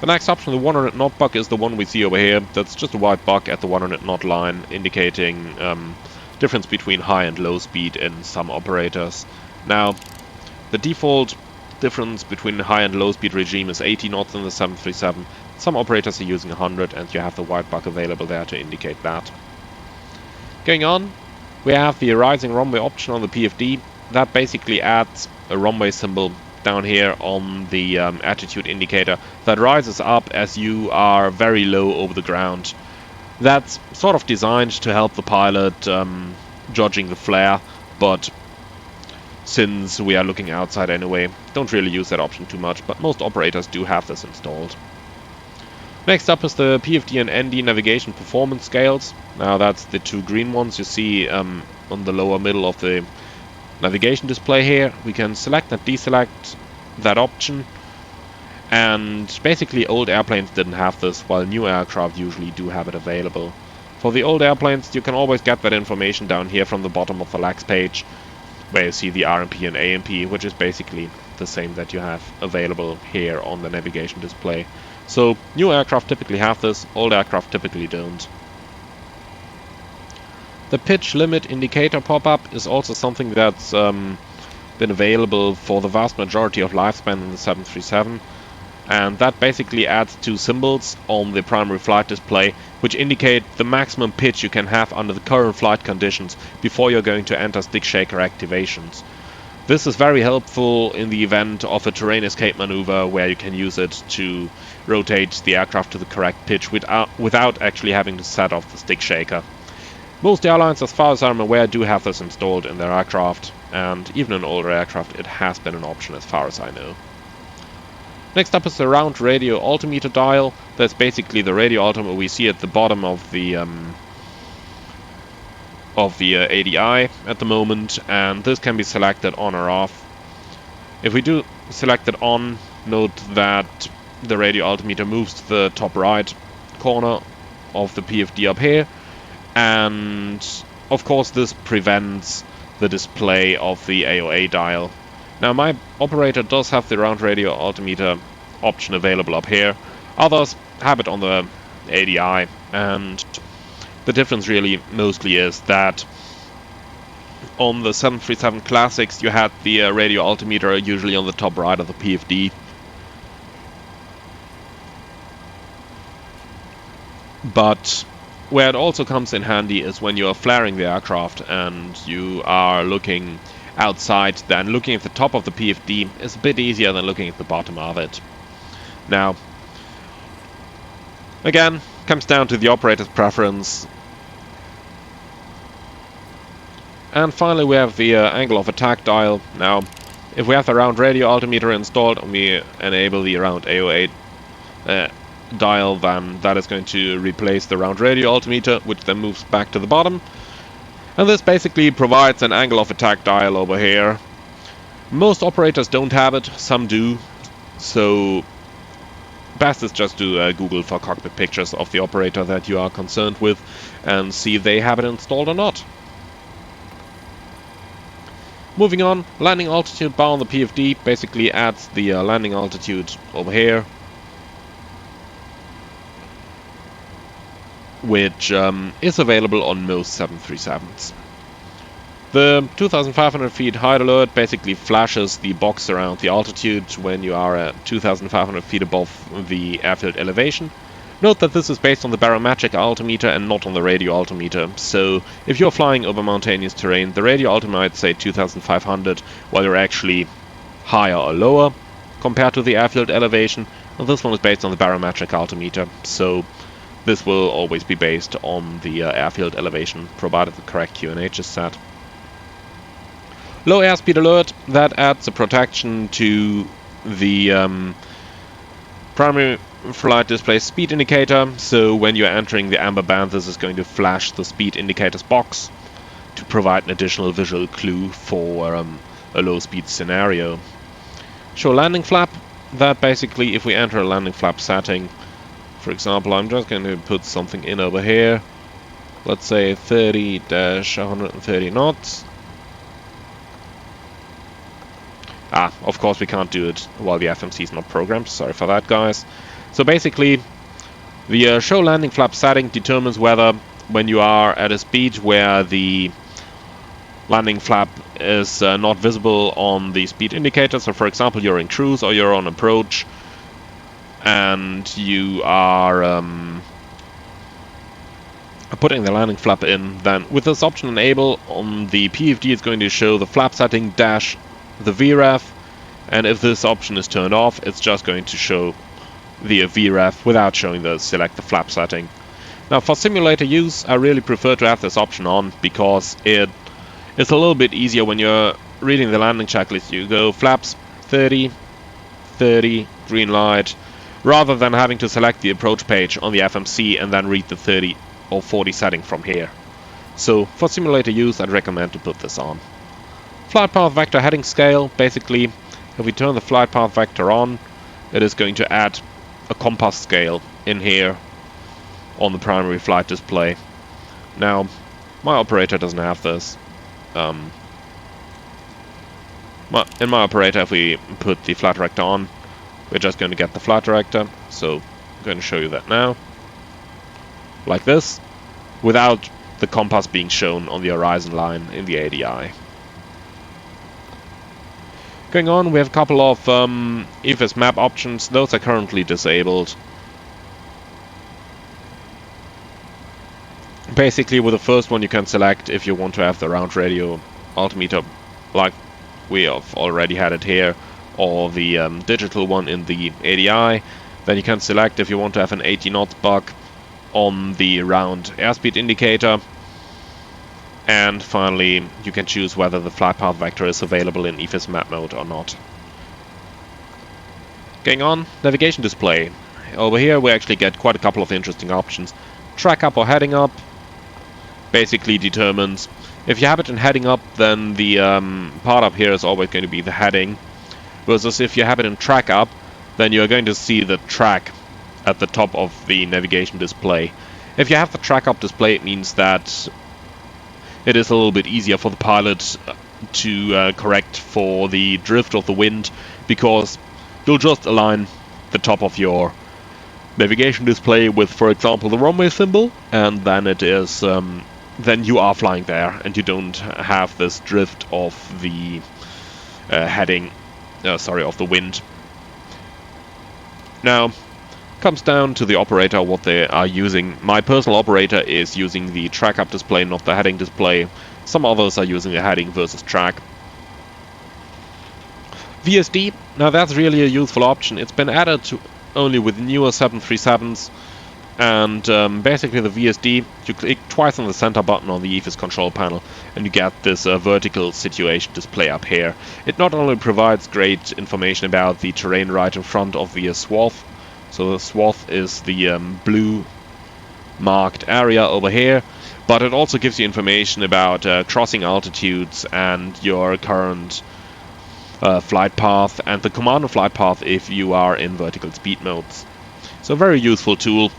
The next option, the 100 knot bug, is the one we see over here. That's just a white bug at the 100 knot line, indicating difference between high and low speed in some operators. Now, the default difference between high and low speed regime is 80 knots in the 737. Some operators are using 100, and you have the white bug available there to indicate that. Going on, we have the rising runway option on the PFD. That basically adds a runway symbol down here on the attitude indicator that rises up as you are very low over the ground. That's sort of designed to help the pilot judging the flare, but since we are looking outside anyway, don't really use that option too much, but most operators do have this installed. Next up is the PFD and ND navigation performance scales. Now that's the two green ones you see on the lower middle of the navigation display here. We can select and deselect that option, and basically old airplanes didn't have this, while new aircraft usually do have it available. For the old airplanes, you can always get that information down here from the bottom of the lags page, where you see the RMP and AMP, which is basically the same that you have available here on the navigation display. So new aircraft typically have this, old aircraft typically don't. The pitch limit indicator pop-up is also something that's been available for the vast majority of lifespan in the 737, and that basically adds two symbols on the primary flight display which indicate the maximum pitch you can have under the current flight conditions before you're going to enter stick shaker activations. This is very helpful in the event of a terrain escape maneuver where you can use it to rotate the aircraft to the correct pitch without actually having to set off the stick shaker. Most airlines, as far as I'm aware, do have this installed in their aircraft, and even in older aircraft it has been an option as far as I know. Next up is the round radio altimeter dial. That's basically the radio altimeter we see at the bottom of the ADI at the moment, and this can be selected on or off. If we do select it on, note that the radio altimeter moves to the top right corner of the PFD up here, and of course this prevents the display of the AOA dial. Now my operator does have the round radio altimeter option available up here. Others have it on the ADI, and the difference really mostly is that on the 737 Classics you had the radio altimeter usually on the top right of the PFD. But where it also comes in handy is when you are flaring the aircraft and you are looking outside, then looking at the top of the PFD is a bit easier than looking at the bottom of it. Now, again, comes down to the operator's preference. And finally we have the angle of attack dial. Now, if we have the round radio altimeter installed and we enable the round AOA dial, then that is going to replace the round radio altimeter, which then moves back to the bottom. And this basically provides an angle of attack dial over here. Most operators don't have it, some do, so best is just to Google for cockpit pictures of the operator that you are concerned with and see if they have it installed or not. Moving on, landing altitude bar on the PFD basically adds the landing altitude over here, which is available on most 737s. The 2,500 feet height alert basically flashes the box around the altitude when you are at 2,500 feet above the airfield elevation. Note that this is based on the barometric altimeter and not on the radio altimeter, so if you're flying over mountainous terrain, the radio altimeter might say 2,500 while you're actually higher or lower compared to the airfield elevation, and this one is based on the barometric altimeter, so this will always be based on the airfield elevation, provided the correct QNH is set. Low airspeed alert, that adds a protection to the primary flight display speed indicator, so when you're entering the amber band, this is going to flash the speed indicators box to provide an additional visual clue for a low speed scenario. Show landing flap, that basically if we enter a landing flap setting, for example, I'm just going to put something in over here, let's say 30-130 knots. Of course we can't do it while the FMC is not programmed, sorry for that guys. So basically, the show landing flap setting determines whether, when you are at a speed where the landing flap is not visible on the speed indicator, so for example you're in cruise or you're on approach, and you are putting the landing flap in, then with this option enabled on the PFD it's going to show the flap setting dash the VREF, and if this option is turned off it's just going to show the VREF without showing the select the flap setting. Now for simulator use I really prefer to have this option on because it's a little bit easier when you're reading the landing checklist. You go flaps 30, 30, green light, rather than having to select the approach page on the FMC and then read the 30 or 40 setting from here. So for simulator use I'd recommend to put this on. Flight path vector heading scale, basically if we turn the flight path vector on, it is going to add a compass scale in here on the primary flight display. Now my operator doesn't have this. In my operator, if we put the flight director on, we're just going to get the flight director. So I'm going to show you that now. Like this, without the compass being shown on the horizon line in the ADI. Going on, we have a couple of EFS map options. Those are currently disabled. Basically, with the first one you can select if you want to have the round radio altimeter like we have already had it here, or the digital one in the ADI. Then you can select if you want to have an 80 knots buck on the round airspeed indicator. And finally, you can choose whether the flight path vector is available in EFS map mode or not. Going on, navigation display. Over here we actually get quite a couple of interesting options. Track up or heading up basically determines if you have it in heading up, then the part up here is always going to be the heading, versus if you have it in track up, then you're going to see the track at the top of the navigation display. If you have the track up display, it means that it is a little bit easier for the pilot to correct for the drift of the wind, because you'll just align the top of your navigation display with, for example, the runway symbol, and then it is then you are flying there and you don't have this drift of the heading, of the wind. Now comes down to the operator, what they are using. My personal operator is using the track up display, not the heading display. Some others are using a heading versus track. VSD, now that's really a useful option. It's been added to only with newer 737s, and basically the VSD, you click twice on the center button on the EFS control panel and you get this vertical situation display up here. It not only provides great information about the terrain right in front of the swath, so the swath is the blue marked area over here, but it also gives you information about crossing altitudes and your current flight path and the command of flight path if you are in vertical speed modes. So a very useful tool.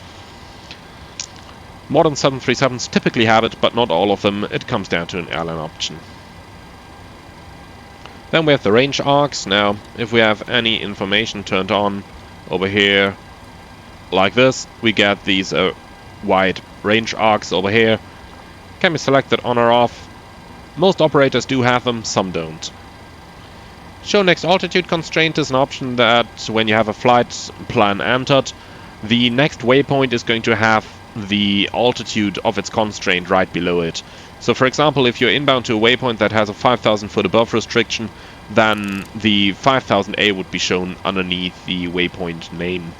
Modern 737s typically have it, but not all of them. It comes down to an airline option. Then we have the range arcs. Now, if we have any information turned on over here, like this, we get these wide range arcs over here. Can be selected on or off. Most operators do have them, some don't. Show next altitude constraint is an option that when you have a flight plan entered, the next waypoint is going to have the altitude of its constraint right below it. So for example, if you're inbound to a waypoint that has a 5,000 foot above restriction, then the 5000A would be shown underneath the waypoint name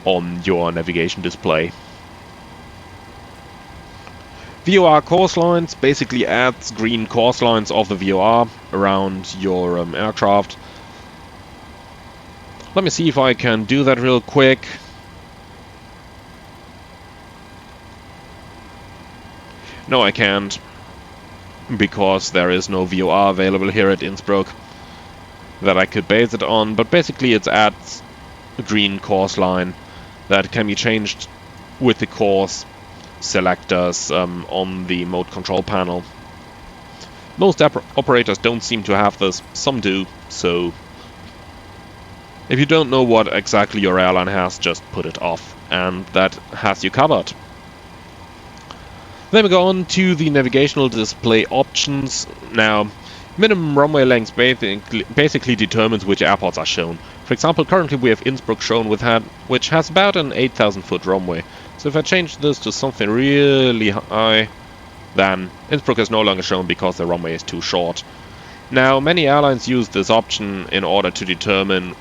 on your navigation display. VOR course lines basically adds green course lines of the VOR around your aircraft. Let me see if I can do that real quick. No, I can't, because there is no VOR available here at Innsbruck that I could base it on, but basically it adds a green course line that can be changed with the course selectors on the mode control panel. Most operators don't seem to have this, some do, so if you don't know what exactly your airline has, just put it off, and that has you covered. Then we go on to the navigational display options. Now, minimum runway length basically determines which airports are shown. For example, currently we have Innsbruck shown which has about an 8,000 foot runway. So if I change this to something really high, then Innsbruck is no longer shown because the runway is too short. Now, many airlines use this option in order to determine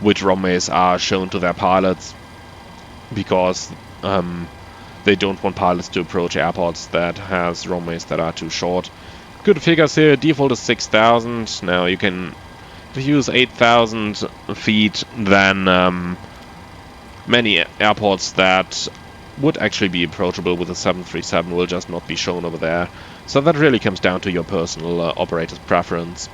which runways are shown to their pilots, because they don't want pilots to approach airports that has runways that are too short. Good figures here. Default is 6,000. Now you can, if you use 8,000 feet, then many airports that would actually be approachable with a 737 will just not be shown over there. So that really comes down to your personal operator's preference.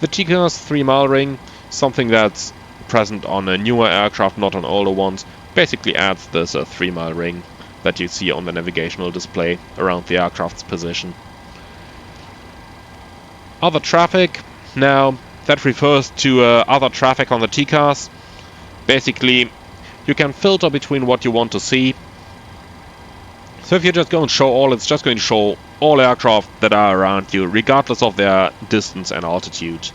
The TCAS 3-mile ring, something that's present on a newer aircraft, not on older ones, basically adds this 3-mile ring that you see on the navigational display around the aircraft's position. Other traffic, now that refers to other traffic on the TCAS. Basically, you can filter between what you want to see. So if you just go and show all, it's just going to show all aircraft that are around you, regardless of their distance and altitude.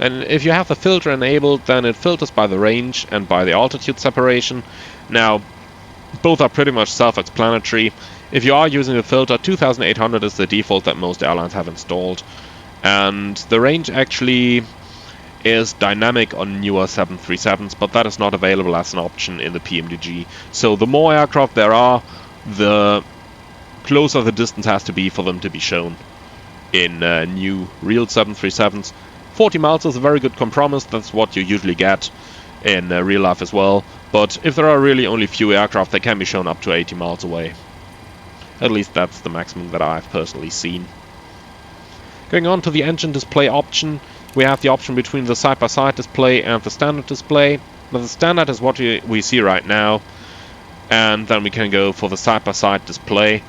And if you have the filter enabled, then it filters by the range and by the altitude separation. Now, both are pretty much self-explanatory. If you are using the filter, 2800 is the default that most airlines have installed. And the range actually is dynamic on newer 737s, but that is not available as an option in the PMDG. So the more aircraft there are, the closer the distance has to be for them to be shown in new real 737s. 40 miles is a very good compromise. That's what you usually get in real life as well. But if there are really only few aircraft, they can be shown up to 80 miles away. At least that's the maximum that I've personally seen. Going on to the engine display option, we have the option between the side-by-side display and the standard display. Now, the standard is what we see right now, and then we can go for the side-by-side display.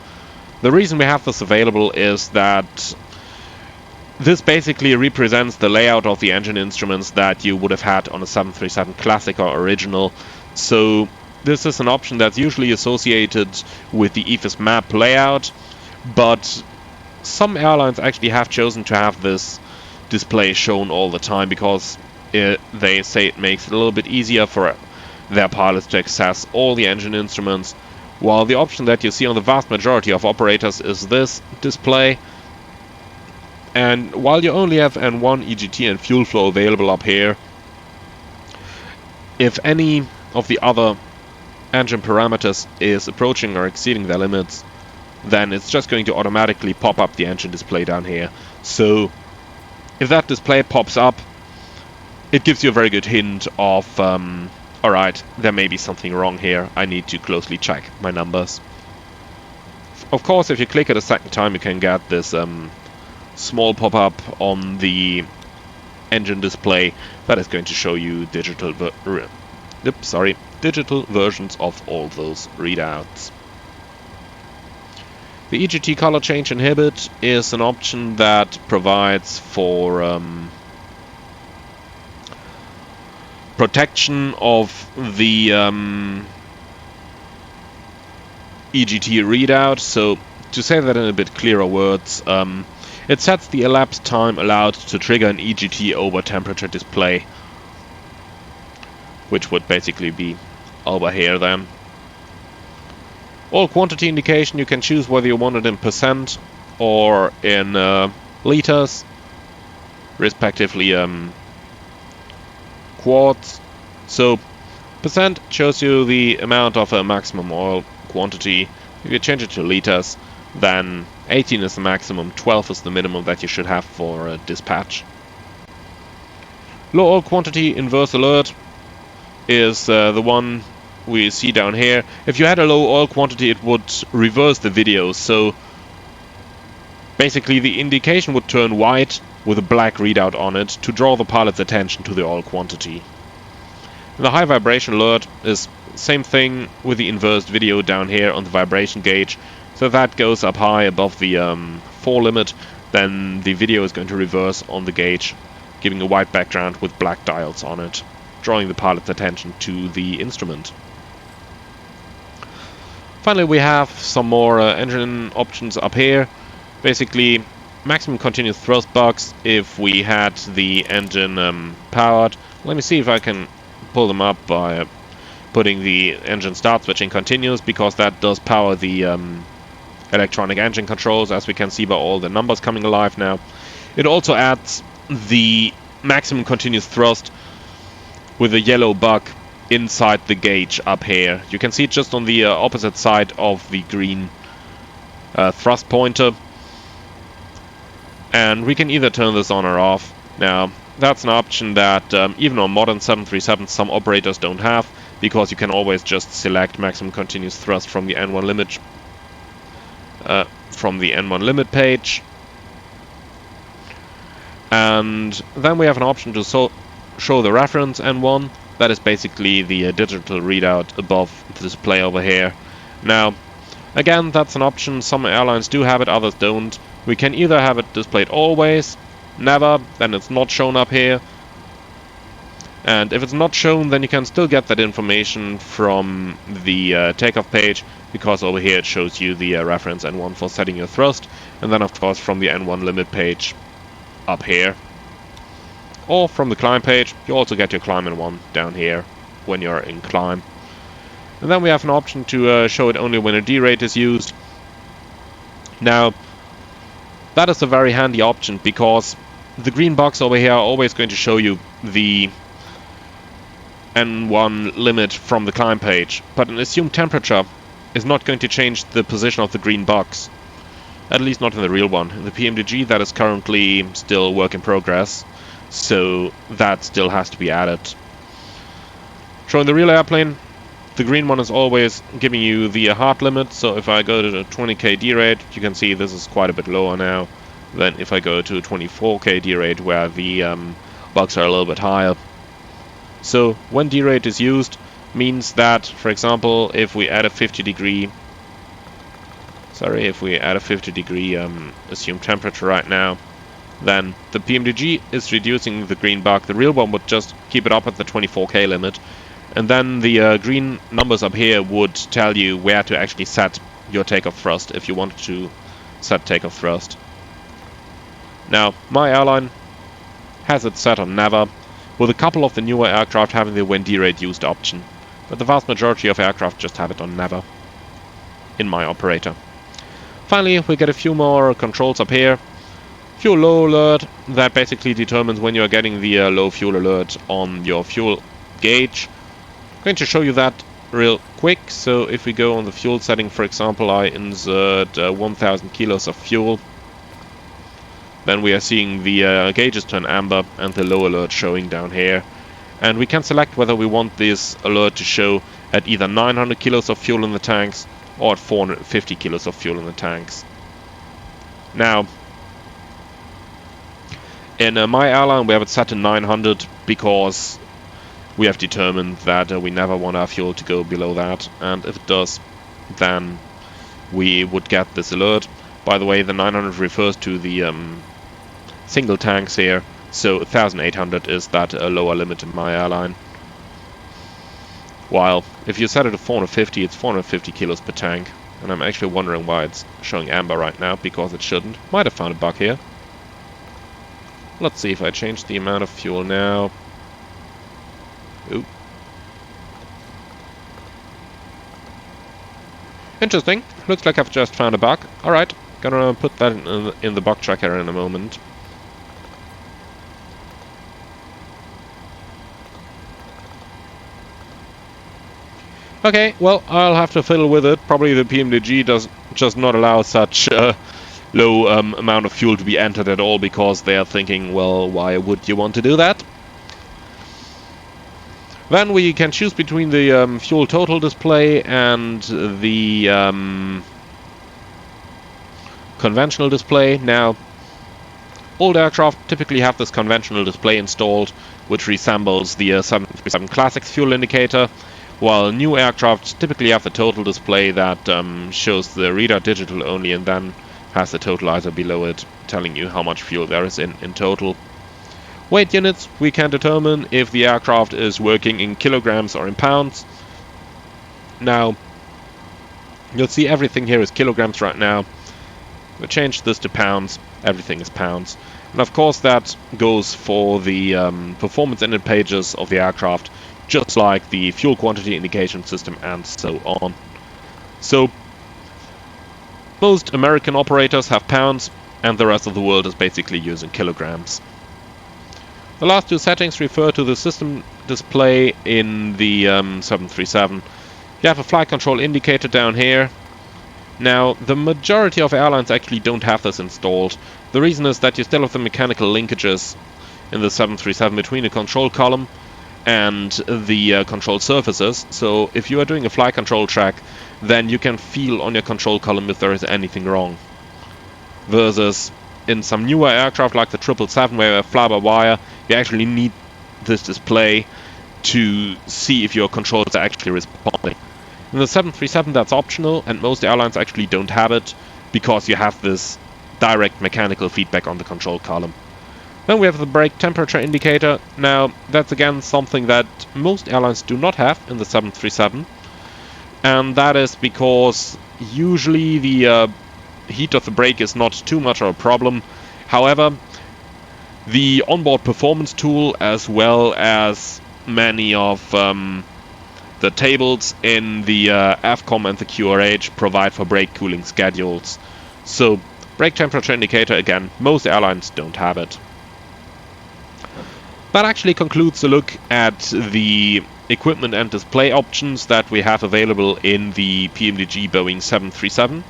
The reason we have this available is that this basically represents the layout of the engine instruments that you would have had on a 737 Classic or Original. So this is an option that's usually associated with the EFIS map layout, but some airlines actually have chosen to have this display shown all the time because they say it makes it a little bit easier for their pilots to access all the engine instruments, while the option that you see on the vast majority of operators is this display. And while you only have N1, EGT and fuel flow available up here, if any of the other engine parameters is approaching or exceeding their limits, then it's just going to automatically pop up the engine display down here. So if that display pops up, it gives you a very good hint of alright, there may be something wrong here, I need to closely check my numbers. Of course, if you click it a second time, you can get this small pop-up on the engine display that is going to show you digital versions of all those readouts. The EGT color change inhibit is an option that provides for protection of the EGT readout. So to say that in a bit clearer words, it sets the elapsed time allowed to trigger an EGT over temperature display, which would basically be over here then. All quantity indication, you can choose whether you want it in percent or in liters, respectively quarts. So percent shows you the amount of a maximum oil quantity. If you change it to liters, then 18 is the maximum, 12 is the minimum that you should have for dispatch. Low oil quantity inverse alert is the one we see down here. If you had a low oil quantity, it would reverse the video, so basically the indication would turn white with a black readout on it to draw the pilot's attention to the oil quantity. The high vibration alert is same thing with the inversed video down here on the vibration gauge. So if that goes up high above the 4 limit, then the video is going to reverse on the gauge, giving a white background with black dials on it, drawing the pilot's attention to the instrument. Finally, we have some more engine options up here. Basically, maximum continuous thrust box if we had the engine powered. Let me see if I can pull them up by putting the engine start switch in continuous, because that does power the electronic engine controls, as we can see by all the numbers coming alive now. It also adds the maximum continuous thrust with a yellow bug inside the gauge up here. You can see it just on the opposite side of the green thrust pointer. And we can either turn this on or off. Now, that's an option that even on modern 737s some operators don't have, because you can always just select maximum continuous thrust from the N1 limit page. And then we have an option to show the reference N1. That is basically the digital readout above the display over here. Now, again, that's an option. Some airlines do have it, others don't. We can either have it displayed always, never, then it's not shown up here. And if it's not shown, then you can still get that information from the takeoff page, because over here it shows you the reference N1 for setting your thrust, and then of course from the N1 limit page up here. Or from the climb page, you also get your climb N1 down here when you're in climb. And then we have an option to show it only when a D-rate is used. Now, that is a very handy option, because the green box over here are always going to show you the N1 limit from the climb page, but an assumed temperature is not going to change the position of the green box. At least not in the real one. In the PMDG, that is currently still work in progress, so that still has to be added. Showing the real airplane, the green one is always giving you the hard limit, so if I go to the 20k D rate, you can see this is quite a bit lower now than if I go to 24k D rate, where the bugs are a little bit higher. So when D rate is used, means that, for example, if we add a 50 degree assumed temperature right now, then the PMDG is reducing the green bug. The real one would just keep it up at the 24k limit, and then the green numbers up here would tell you where to actually set your takeoff thrust if you wanted to set takeoff thrust. Now, my airline has it set on never, with a couple of the newer aircraft having the when D-rate used option, but the vast majority of aircraft just have it on never in my operator. Finally, we get a few more controls up here. Fuel low alert, that basically determines when you're getting the low fuel alert on your fuel gauge. I'm going to show you that real quick. So if we go on the fuel setting, for example, I insert 1000 kilos of fuel, then we are seeing the gauges turn amber and the low alert showing down here. And we can select whether we want this alert to show at either 900 kilos of fuel in the tanks or at 450 kilos of fuel in the tanks. Now, in my airline we have it set to 900 because we have determined that we never want our fuel to go below that, and if it does, then we would get this alert. By the way, the 900 refers to the single tanks here, so 1800 is that lower limit in my airline. While if you set it to 450, it's 450 kilos per tank, and I'm actually wondering why it's showing amber right now, because it shouldn't. Might have found a bug here. Let's see if I change the amount of fuel now. Oop. Interesting. Looks like I've just found a bug. Alright, gonna put that in the bug tracker in a moment. Okay, well, I'll have to fiddle with it. Probably the PMDG does just not allow such low amount of fuel to be entered at all, because they are thinking, well, why would you want to do that? Then we can choose between the fuel total display and the conventional display. Now, old aircraft typically have this conventional display installed, which resembles the 737 Classics fuel indicator, while new aircraft typically have the total display that shows the readout digital only, and then has the totalizer below it telling you how much fuel there is in total. Weight units, we can determine if the aircraft is working in kilograms or in pounds. Now, you'll see everything here is kilograms right now. We change this to pounds, everything is pounds. And of course that goes for the performance index pages of the aircraft, just like the fuel quantity indication system and so on. So most American operators have pounds, and the rest of the world is basically using kilograms. The last two settings refer to the system display in the 737. You have a flight control indicator down here. Now, the majority of airlines actually don't have this installed. The reason is that you still have the mechanical linkages in the 737 between the control column and the control surfaces. So if you are doing a flight control track, then you can feel on your control column if there is anything wrong. Versus in some newer aircraft like the 777, where you have fly-by-wire, you actually need this display to see if your controls are actually responding. In the 737 that's optional, and most airlines actually don't have it, because you have this direct mechanical feedback on the control column. Then we have the brake temperature indicator. Now, that's again something that most airlines do not have in the 737, and that is because usually the heat of the brake is not too much of a problem. However, the onboard performance tool, as well as many of the tables in the AFCOM and the QRH, provide for brake cooling schedules. So, brake temperature indicator, again, most airlines don't have it. That actually concludes a look at the equipment and display options that we have available in the PMDG Boeing 737.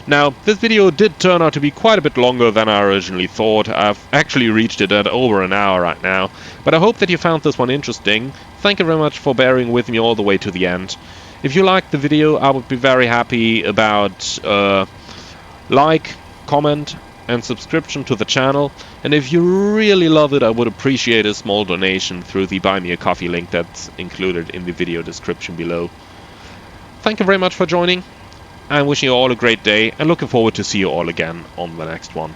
Now, this video did turn out to be quite a bit longer than I originally thought. I've actually reached it at over an hour right now, but I hope that you found this one interesting. Thank you very much for bearing with me all the way to the end. If you liked the video, I would be very happy about like, comment, and subscription to the channel. And if you really love it, I would appreciate a small donation through the Buy Me a Coffee link that's included in the video description below. Thank you very much for joining. I'm wishing you all a great day and looking forward to see you all again on the next one.